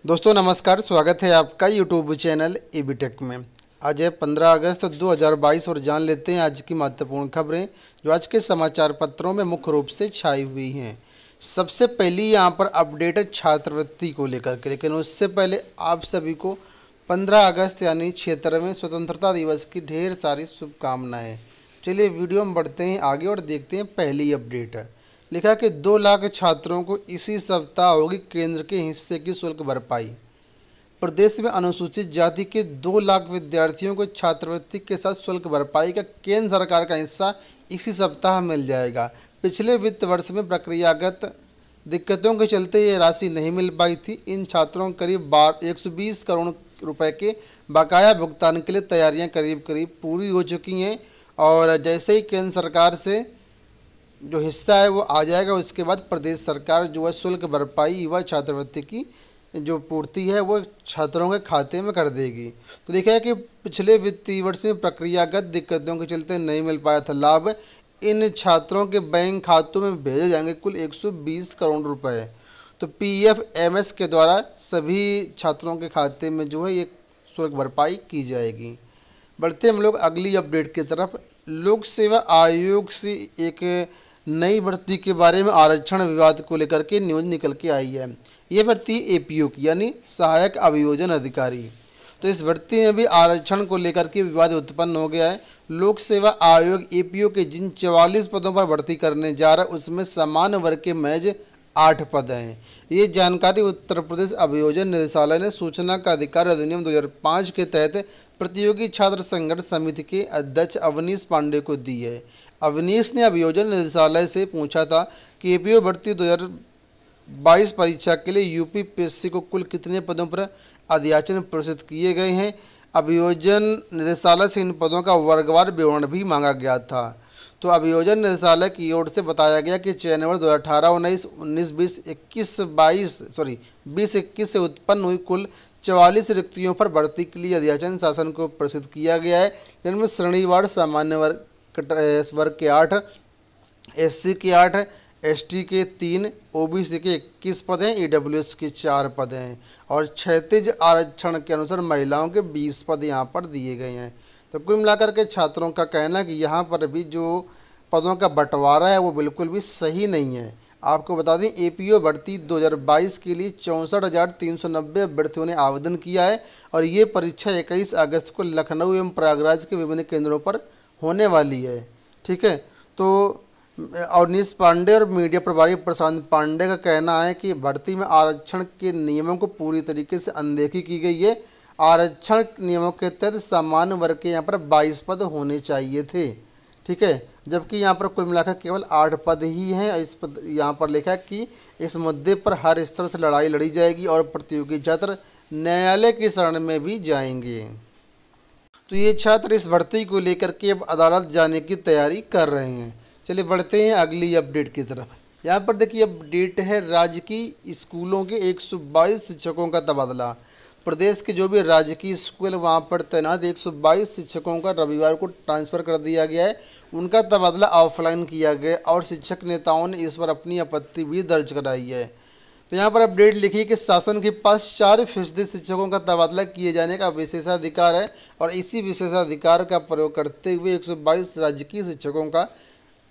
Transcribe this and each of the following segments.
दोस्तों नमस्कार, स्वागत है आपका यूट्यूब चैनल एबी टेक में। आज है 15 अगस्त 2022 और जान लेते हैं आज की महत्वपूर्ण खबरें जो आज के समाचार पत्रों में मुख्य रूप से छाई हुई हैं। सबसे पहली यहाँ पर अपडेट है छात्रवृत्ति को लेकर के, लेकिन उससे पहले आप सभी को 15 अगस्त यानी 76वें स्वतंत्रता दिवस की ढेर सारी शुभकामनाएँ। चलिए वीडियो में बढ़ते हैं आगे और देखते हैं पहली अपडेट। लिखा कि 2 लाख छात्रों को इसी सप्ताह होगी केंद्र के हिस्से की शुल्क भरपाई। प्रदेश में अनुसूचित जाति के 2 लाख विद्यार्थियों को छात्रवृत्ति के साथ शुल्क भरपाई का केंद्र सरकार का हिस्सा इसी सप्ताह मिल जाएगा। पिछले वित्त वर्ष में प्रक्रियागत दिक्कतों के चलते ये राशि नहीं मिल पाई थी। इन छात्रों को करीब 120 करोड़ रुपए के बकाया भुगतान के लिए तैयारियां करीब करीब पूरी हो चुकी हैं और जैसे ही केंद्र सरकार से जो हिस्सा है वो आ जाएगा, उसके बाद प्रदेश सरकार जो है शुल्क भरपाई व छात्रवृत्ति की जो पूर्ति है वो छात्रों के खाते में कर देगी। तो देखा है कि पिछले वित्तीय वर्ष में प्रक्रियागत दिक्कतों के चलते नहीं मिल पाया था लाभ। इन छात्रों के बैंक खातों में भेजे जाएंगे कुल 120 करोड़ रुपए। तो PFMS के द्वारा सभी छात्रों के खाते में जो है ये शुल्क भरपाई की जाएगी। बढ़ते हम लोग अगली अपडेट की तरफ। लोक सेवा आयोग से एक नई भर्ती के बारे में आरक्षण विवाद को लेकर के न्यूज निकल के आई है। ये भर्ती APO की यानी सहायक अभियोजन अधिकारी। तो इस भर्ती में भी आरक्षण को लेकर के विवाद उत्पन्न हो गया है। लोक सेवा आयोग APO के जिन 44 पदों पर भर्ती करने जा रहा है उसमें समान वर्ग के महज 8 पद हैं। ये जानकारी उत्तर प्रदेश अभियोजन निदेशालय ने सूचना का अधिकार अधिनियम 2005 के तहत प्रतियोगी छात्र संगठन समिति के अध्यक्ष अवनीश पांडे को दी है। अवनीश ने अभियोजन निदेशालय से पूछा था कि APO भर्ती 2022 परीक्षा के लिए UPPSC को कुल कितने पदों पर अध्याचन प्रेषित किए गए हैं। अभियोजन निदेशालय से इन पदों का वर्गवार विवरण भी मांगा गया था। तो अभियोजन निदेशालय की ओर से बताया गया कि चयन वर्ष 2018-19, 19-20, 20-21 से उत्पन्न हुई कुल 44 रिक्तियों पर भर्ती के लिए अध्याचन शासन को प्रेषित किया गया है, जिनमें श्रेणीवार सामान्य वर्ग के 8, SC के 8, ST के 3, OBC के 21 पद हैं, EWS के 4 पद हैं और क्षैतिज आरक्षण के अनुसार महिलाओं के 20 पद यहाँ पर दिए गए हैं। तो कुल मिलाकर के छात्रों का कहना है कि यहाँ पर भी जो पदों का बंटवारा है वो बिल्कुल भी सही नहीं है। आपको बता दें APO भर्ती 2022 के लिए 64,390 अभ्यर्थियों ने आवेदन किया है और ये परीक्षा 21 अगस्त को लखनऊ एवं प्रयागराज के विभिन्न केंद्रों पर होने वाली है। ठीक है, तो अवनीश पांडे और मीडिया प्रभारी प्रशांत पांडे का कहना है कि भर्ती में आरक्षण के नियमों को पूरी तरीके से अनदेखी की गई है। आरक्षण नियमों के तहत सामान्य वर्ग के यहाँ पर 22 पद होने चाहिए थे। ठीक है, जबकि यहाँ पर कुल मिलाकर केवल 8 पद ही हैं। इस पद यहाँ पर लिखा है कि इस मुद्दे पर हर स्तर से लड़ाई लड़ी जाएगी और प्रतियोगी छात्र न्यायालय की शरण में भी जाएंगे। तो ये छात्र इस भर्ती को लेकर के अब अदालत जाने की तैयारी कर रहे हैं। चलिए बढ़ते हैं अगली अपडेट की तरफ। यहाँ पर देखिए अपडेट है राजकीय स्कूलों के 122 शिक्षकों का तबादला। प्रदेश के जो भी राजकीय स्कूल वहाँ पर तैनात 122 शिक्षकों का रविवार को ट्रांसफ़र कर दिया गया है। उनका तबादला ऑफलाइन किया गया और शिक्षक नेताओं ने इस पर अपनी आपत्ति भी दर्ज कराई है। तो यहाँ पर अपडेट लिखी कि शासन के पास 4% शिक्षकों का तबादला किए जाने का विशेषाधिकार है और इसी विशेषाधिकार का प्रयोग करते हुए 122 राजकीय शिक्षकों का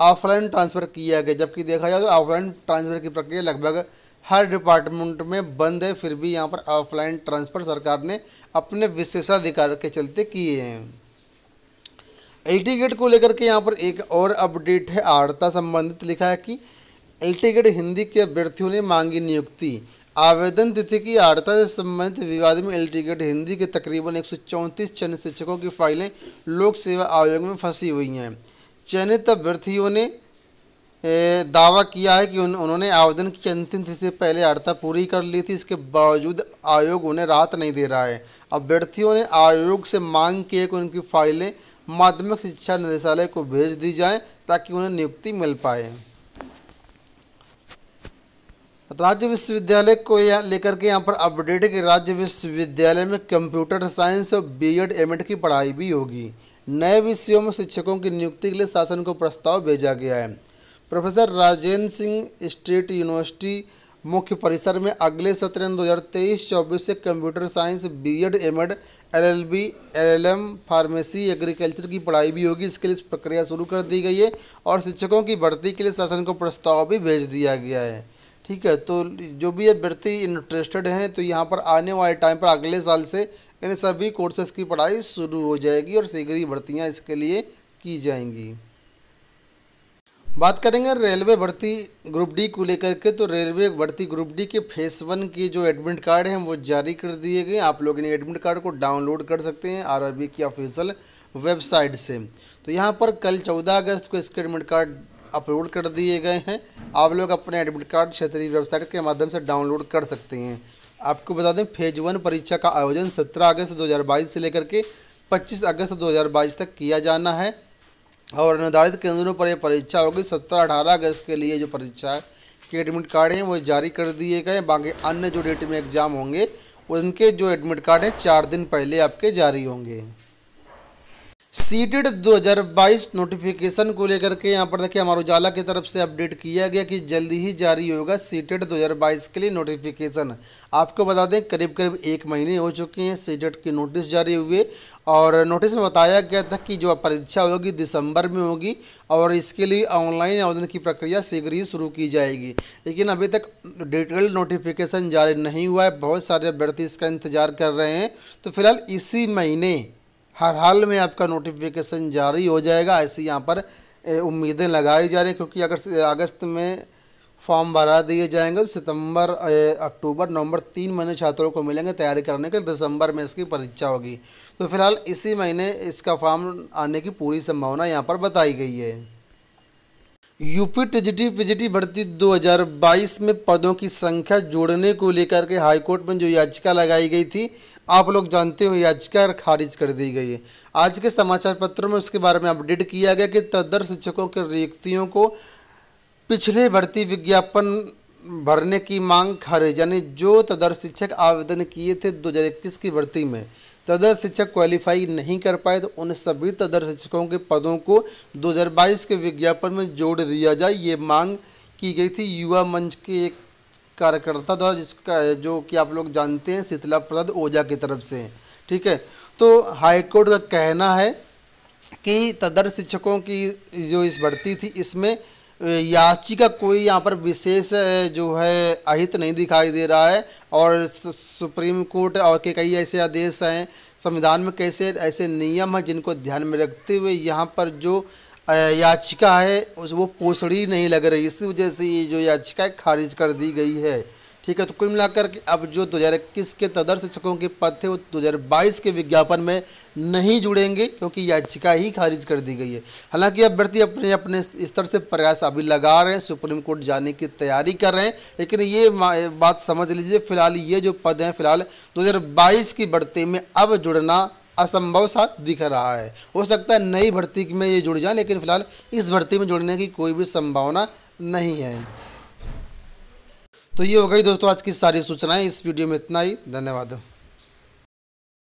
ऑफलाइन ट्रांसफ़र किया गया। जबकि देखा जाए तो ऑफलाइन ट्रांसफ़र की प्रक्रिया लगभग हर डिपार्टमेंट में बंद है, फिर भी यहाँ पर ऑफलाइन ट्रांसफ़र सरकार ने अपने विशेषाधिकार के चलते किए हैं। LT गेट को लेकर के यहाँ पर एक और अपडेट है आर्ता संबंधित। लिखा है कि LT गेट हिंदी के अभ्यर्थियों ने मांगी नियुक्ति। आवेदन तिथि की आर्ता से संबंधित विवाद में LT गेट हिंदी के तकरीबन 134 चयनित शिक्षकों की फाइलें लोक सेवा आयोग में फंसी हुई हैं। चयनित अभ्यर्थियों ने दावा किया है कि उन्होंने आवेदन की अंतिम तिथि से पहले अर्हता पूरी कर ली थी। इसके बावजूद आयोग उन्हें राहत नहीं दे रहा है। अभ्यर्थियों ने आयोग से मांग की है कि उनकी फाइलें माध्यमिक शिक्षा निदेशालय को भेज दी जाएं ताकि उन्हें नियुक्ति मिल पाए। राज्य विश्वविद्यालय को लेकर के यहाँ पर अपडेट है कि राज्य विश्वविद्यालय में कंप्यूटर साइंस और B.Ed M.Ed की पढ़ाई भी होगी। नए विषयों में शिक्षकों की नियुक्ति के लिए शासन को प्रस्ताव भेजा गया है। Professor Rajendra Singh state university मुख्य परिसर में अगले सत्र 2023-24 से computer science, BEd, MEd, LLB, LLM, pharmacy, agriculture की पढ़ाई भी होगी। इसके लिए प्रक्रिया शुरू कर दी गई है और शिक्षकों की भर्ती के लिए शासन को प्रस्ताव भी भेज दिया गया है। ठीक है, तो जो भी अभ्यर्थी इंटरेस्टेड हैं तो यहाँ पर आने वाले टाइम पर अगले साल से इन सभी कोर्सेज की पढ़ाई शुरू हो जाएगी और शीघ्र ही भर्तियाँ इसके लिए की जाएंगी। बात करेंगे रेलवे भर्ती ग्रुप डी को लेकर के, तो रेलवे भर्ती ग्रुप डी के फेस 1 के जो एडमिट कार्ड हैं वो जारी कर दिए गए। आप लोग इन एडमिट कार्ड को डाउनलोड कर सकते हैं आरआरबी की ऑफिशियल वेबसाइट से। तो यहाँ पर कल 14 अगस्त को इसके एडमिट कार्ड अपलोड कर दिए गए हैं। आप लोग अपने एडमिट कार्ड क्षेत्रीय वेबसाइट के माध्यम से डाउनलोड कर सकते हैं। आपको बता दें फेज 1 परीक्षा का आयोजन 17 अगस्त 2022 से लेकर के 25 अगस्त 2022 तक किया जाना है और निर्धारित केंद्रों पर यह परीक्षा होगी। 17-18 अगस्त के लिए जो परीक्षा के एडमिट कार्ड हैं वो जारी कर दिए गए। बाकी अन्य जो डेट में एग्ज़ाम होंगे उनके जो एडमिट कार्ड हैं 4 दिन पहले आपके जारी होंगे। सीटेट 2022 नोटिफिकेशन को लेकर के यहाँ पर देखिए अमर उजाला की तरफ से अपडेट किया गया कि जल्दी ही जारी होगा सीटेट 2022 के लिए नोटिफिकेशन। आपको बता दें करीब करीब 1 महीने हो चुके हैं सीटेट की नोटिस जारी हुए और नोटिस में बताया गया था कि जो परीक्षा होगी दिसंबर में होगी और इसके लिए ऑनलाइन आवेदन की प्रक्रिया शीघ्र ही शुरू की जाएगी। लेकिन अभी तक डिटेल नोटिफिकेशन जारी नहीं हुआ है। बहुत सारे अभ्यर्थी इसका इंतज़ार कर रहे हैं। तो फिलहाल इसी महीने हर हाल में आपका नोटिफिकेशन जारी हो जाएगा, ऐसी यहाँ पर उम्मीदें लगाई जा रही हैं। क्योंकि अगर अगस्त में फॉर्म भरा दिए जाएंगे तो सितंबर, अक्टूबर, नवंबर 3 महीने छात्रों को मिलेंगे तैयारी करने के लिए। दिसंबर में इसकी परीक्षा होगी। तो फिलहाल इसी महीने इसका फॉर्म आने की पूरी संभावना यहाँ पर बताई गई है। यूपी टीजीटी पीजीटी भर्ती 2022 में पदों की संख्या जोड़ने को लेकर के हाईकोर्ट में जो याचिका लगाई गई थी, आप लोग जानते हो याचिका खारिज कर दी गई है। आज के समाचार पत्रों में उसके बारे में अपडेट किया गया कि तदर शिक्षकों के रिक्तियों को पिछले भर्ती विज्ञापन भरने की मांग खारिज। यानी जो तदर शिक्षक आवेदन किए थे 2021 की भर्ती में तदर शिक्षक क्वालिफाई नहीं कर पाए तो उन सभी तदर शिक्षकों के पदों को 2022 के विज्ञापन में जोड़ दिया जाए, ये मांग की गई थी युवा मंच के एक कार्यकर्ता द्वारा, जिसका जो कि आप लोग जानते हैं शीतला प्रसाद ओझा की तरफ से। ठीक है, तो हाईकोर्ट का कहना है कि तदर शिक्षकों की जो इस भर्ती थी इसमें याचिका कोई यहाँ पर विशेष जो है अहित नहीं दिखाई दे रहा है और सुप्रीम कोर्ट और के कई ऐसे आदेश हैं, संविधान में कैसे ऐसे नियम हैं जिनको ध्यान में रखते हुए यहाँ पर जो याचिका है वो पोषणी नहीं लग रही। इसी वजह से ये जो याचिका है खारिज कर दी गई है। ठीक है, तो कुल मिलाकर के अब जो 2021 के तदर शिक्षकों के पद थे वो 2022 के विज्ञापन में नहीं जुड़ेंगे क्योंकि याचिका ही खारिज कर दी गई है। हालांकि अभ्यर्थी अपने अपने स्तर से प्रयास अभी लगा रहे हैं, सुप्रीम कोर्ट जाने की तैयारी कर रहे हैं। लेकिन ये बात समझ लीजिए फिलहाल ये जो पद हैं फिलहाल 2022 की भर्ती में अब जुड़ना असंभव सा दिख रहा है। हो सकता है नई भर्ती में ये जुड़ जाए, लेकिन फिलहाल इस भर्ती में जुड़ने की कोई भी संभावना नहीं है। तो ये हो गई दोस्तों आज की सारी सूचनाएं। इस वीडियो में इतना ही। धन्यवाद।